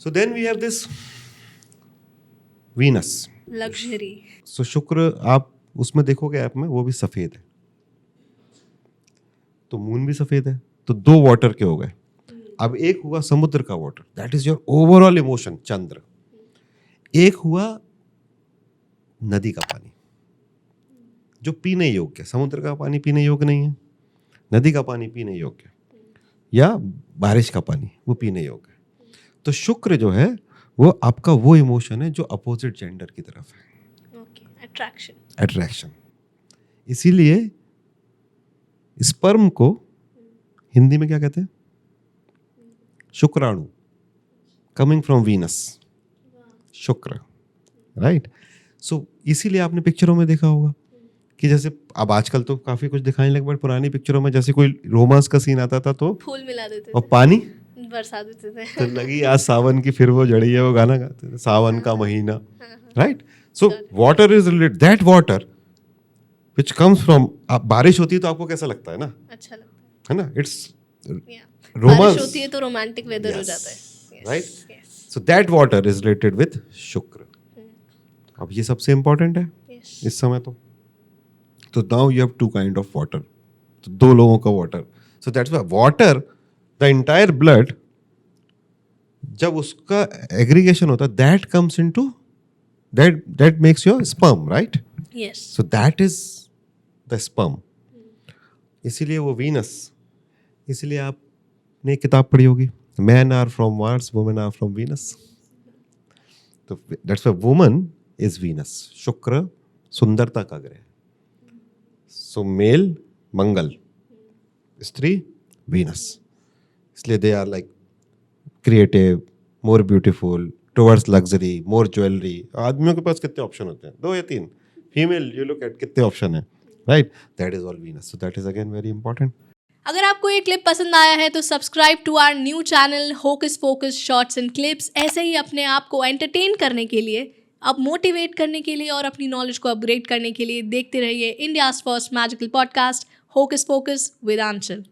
So then we have this Venus. Luxury. So शुक्र आप उसमें देखोगे ऐप में, वो भी सफेद है, तो मून भी सफेद है, तो दो वाटर के हो गए। अब एक हुआ समुद्र का water, that is your overall emotion, चंद्र। एक हुआ नदी का पानी जो पीने योग्य। समुद्र का पानी पीने योग्य नहीं है, नदी का पानी पीने योग्य, या बारिश का पानी वो पीने योग्य है। तो शुक्र जो है वो आपका वो इमोशन है जो अपोजिट जेंडर की तरफ है। Okay, attraction. अट्रैक्शन। इसीलिए स्पर्म को हिंदी में क्या कहते हैं? शुक्राणु, कमिंग फ्रॉम वीनस, शुक्र, राइट। सो इसीलिए आपने पिक्चरों में देखा होगा कि जैसे अब आजकल तो काफी कुछ दिखाने लगे, बट पुरानी पिक्चरों में जैसे कोई रोमांस का सीन आता था तो फूल मिला देते और थे, पानी बरसा देते थे। तो लगी आज सावन की फिर वो जड़ी है, वो गाना गाते थे, सावन का महीना, right. So water is related, that water which comes from, बारिश होती है तो आपको कैसा लगता है ना, अच्छा लगता है ना, इट्स है। रोमांस, बारिश होती है तो रोमांटिक वेदर हो जाता है। Yes, right. yes, so that water is related with शुक्र। अब ये सबसे इंपॉर्टेंट है yes. इस समय तो now you have two kind of water, तो दो लोगों का water. So that's why water, the entire blood, जब उसका एग्रीगेशन होता है, that comes into that makes your sperm, right. Yes. So that is the sperm. इसीलिए वो वीनस, इसलिए आपने एक किताब पढ़ी होगी, man are from Mars, women are from Venus. तो that's why woman is Venus. शुक्र सुंदरता का ग्रह, सो मेल मंगल, स्त्री वीनस। इसलिए they are like creative, more beautiful, towards luxury, more jewellery. आदमियों के पास कितने ऑप्शन होते हैं? 2 या 3। फीमेल यू लुक एट, कितने ऑप्शन है, right. That is all Venus. So that is again very important. अगर आपको ये क्लिप पसंद आया है तो subscribe to our new channel hocus pocus shorts and clips. ऐसे ही अपने आप को एंटरटेन करने के लिए, अब मोटिवेट करने के लिए और अपनी नॉलेज को अपग्रेड करने के लिए देखते रहिए India's first magical podcast hocus pocus with Aanchal.